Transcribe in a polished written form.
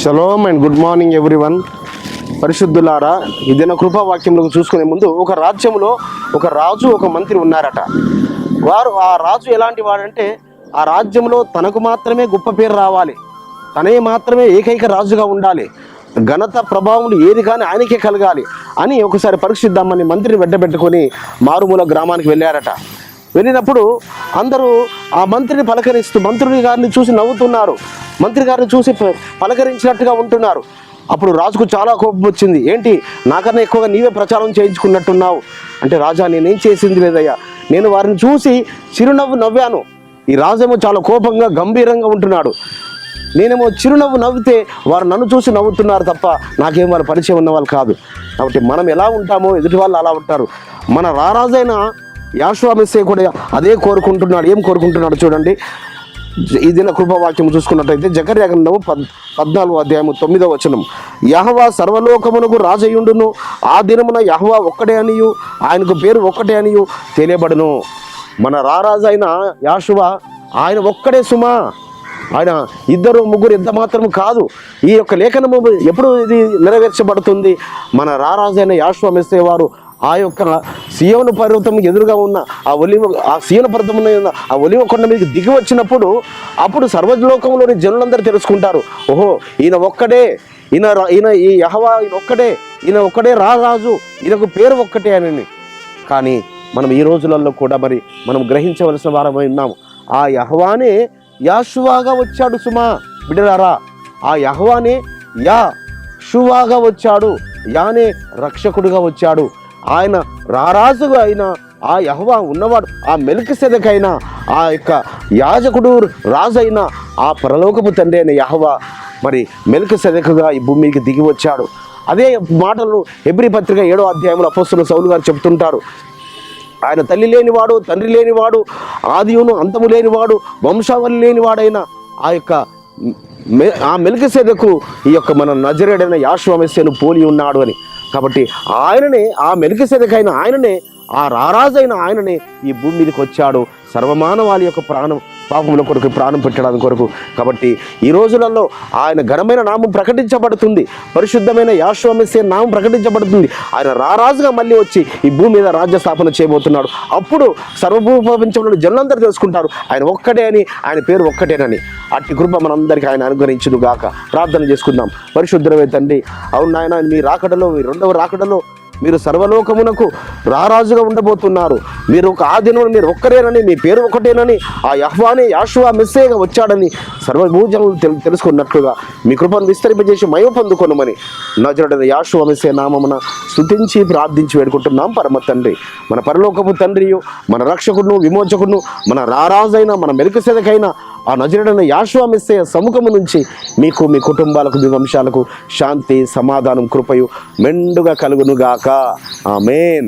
Shalom and good morning everyone. పరిశుద్ధులారా, ఈ దిన కృపావాక్యంలో చూసుకునే ముందు ఒక రాజ్యంలో ఒక రాజు ఒక మంత్రి ఉన్నారట. ఆ రాజు ఎలాంటి వాడంటే ఆ రాజ్యంలో తనకు మాత్రమే గొప్ప పేరు రావాలి, తనే మాత్రమే ఏకైక రాజుగా ఉండాలి, ఘనత ప్రభావం ఏది కానీ ఆయనకే కలగాలి అని ఒకసారి పరీక్షిద్దామని మంత్రిని వెంటబెట్టుకొని మారుమూల గ్రామానికి వెళ్ళారట. వెళ్ళినప్పుడు అందరూ ఆ మంత్రిని పలకరిస్తూ మంత్రి గారిని చూసి నవ్వుతున్నారు, మంత్రి గారిని చూసి పలకరించినట్టుగా ఉంటున్నారు. అప్పుడు రాజుకు చాలా కోపం వచ్చింది. ఏంటి, నాకన్నా ఎక్కువగా నీవే ప్రచారం చేయించుకున్నట్టున్నావు అంటే, రాజా నేనేం చేసింది లేదయ్యా, నేను వారిని చూసి చిరునవ్వు నవ్వాను. ఈ రాజేమో చాలా కోపంగా గంభీరంగా ఉంటున్నాడు, నేనేమో చిరునవ్వు నవ్వితే వారు నన్ను చూసి నవ్వుతున్నారు తప్ప నాకేం వాళ్ళ పరిచయం ఉన్న వాళ్ళు కాదు. కాబట్టి మనం ఎలా ఉంటామో ఎదుటి వాళ్ళు అలా ఉంటారు. మన రారాజైన యాషువ మెస్సీయ కూడా అదే కోరుకుంటున్నాడు. ఏం కోరుకుంటున్నాడు చూడండి. ఈ దిన కృపావాక్యం చూసుకున్నట్టయితే జకర్యా గ్రంథము 14వ అధ్యాయము 9వ వచనం. యెహోవా సర్వలోకమునకు రాజయుండును, ఆ దినమున యెహోవా ఒక్కడే అనియు ఆయనకు పేరు ఒక్కటే అనియు తెలియబడును. మన రారాజైన యాషువ ఆయన ఒక్కడే సుమా, ఆయన ఇద్దరు ముగ్గురు ఎంత మాత్రం కాదు. ఈ యొక్క లేఖనము ఎప్పుడు ఇది నెరవేర్చబడుతుంది? మన రారాజైన యాషువ మెస్సీయ వారు ఆ యొక్క సియోను పర్వతం ఎదురుగా ఉన్న ఆ సియోను పర్వతం ఆ ఒలివ కొండ మీదకి దిగి వచ్చినప్పుడు అప్పుడు సర్వలోకంలోని జనులందరూ తెలుసుకుంటారు, ఓహో ఈయన ఒక్కడే, ఈయన ఈ యెహోవా ఈయన ఒక్కడే, ఈయన ఒక్కడే రారాజు, ఈయనకు పేరు ఒక్కటే అని. కానీ మనం ఈ రోజులలో కూడా మనం గ్రహించవలసిన వారమై ఉన్నాము. ఆ యెహోవానే యాషువాగా వచ్చాడు సుమా బిడ్డలారా. ఆ యెహోవానే యాషువాగా వచ్చాడు, యానే రక్షకుడుగా వచ్చాడు. ఆయన రారాజుగా అయిన ఆ యెహోవా ఉన్నవాడు, ఆ మెల్కీసెదెకైన ఆ యొక్క యాజకుడు రాజు అయిన ఆ పరలోకపు తండ్రి అయిన యెహోవా మెల్కీసెదెకుగా ఈ భూమికి దిగి వచ్చాడు. అదే మాటలు హెబ్రీ పత్రిక 7వ అధ్యాయంలో అపోస్తలుడు సౌలు గారు చెప్తుంటారు. ఆయన తల్లి లేనివాడు, తండ్రి లేనివాడు, ఆదియును అంతము లేనివాడు, వంశావళి లేనివాడైన ఆ మెల్కీసెదెకు ఈ యొక్క మన నజరేయుడైన యాషువ మెస్సీయను పోలి ఉన్నాడు అని. కాబట్టి ఆయననే, ఆ మెల్కీసెదెకైన ఆయననే, ఆ రారాజైన ఆయననే ఈ భూమి మీదకి వచ్చాడు సర్వమానవాళి యొక్క పాపముల కొరకు ప్రాణం పెట్టడానికి కొరకు. కాబట్టి ఈ రోజులలో ఆయన ఘనమైన నామం ప్రకటించబడుతుంది, పరిశుద్ధమైన యాషువ మెస్సీయ నామం ప్రకటించబడుతుంది. ఆయన రారాజుగా మళ్ళీ వచ్చి ఈ భూమి మీద రాజ్య స్థాపన చేయబోతున్నాడు. అప్పుడు సర్వభూప్రపంచంలో జనులందరూ తెలుసుకుంటారు ఆయన ఒక్కడే అని, ఆయన పేరు ఒక్కటేనని. అట్టి కృప మనందరికీ ఆయన అనుగ్రహించును గాక. ప్రార్థన చేసుకుందాం. పరిశుద్ధమే తండ్రి, అవును నాయన, మీ రాకడలో, మీ రెండవ రాకడలో మీరు సర్వలోకమునకు రారాజుగా ఉండబోతున్నారు. మీరు ఆ దినం మీరు ఒక్కరేనని, మీ పేరు ఒకటేనని, ఆ యెహోవానే యాషువ మెస్సీయగా వచ్చాడని సర్వభూజనులు తెలుసుకున్నట్లుగా మీ కృపను విస్తరింపజేసి మహిమ పొందుకొనుమని నజరేయుడైన యాషువ మెస్సీయ నామమున స్తుతించి ప్రార్థించి వేడుకుంటున్నాం పరమ తండ్రి. మన పరలోకపు తండ్రియు, మన రక్షకుడును, విమోచకుడును, మన రారాజైన మన మెల్కీసెదెకైన ఆ నజరేయుడైన యాషువ మెస్సీయ సముఖము నుంచి మీకు, మీ కుటుంబాలకు, మీ వంశాలకు శాంతి, సమాధానం, కృపయు మెండుగా కలుగునుగాక. ఆమేన్.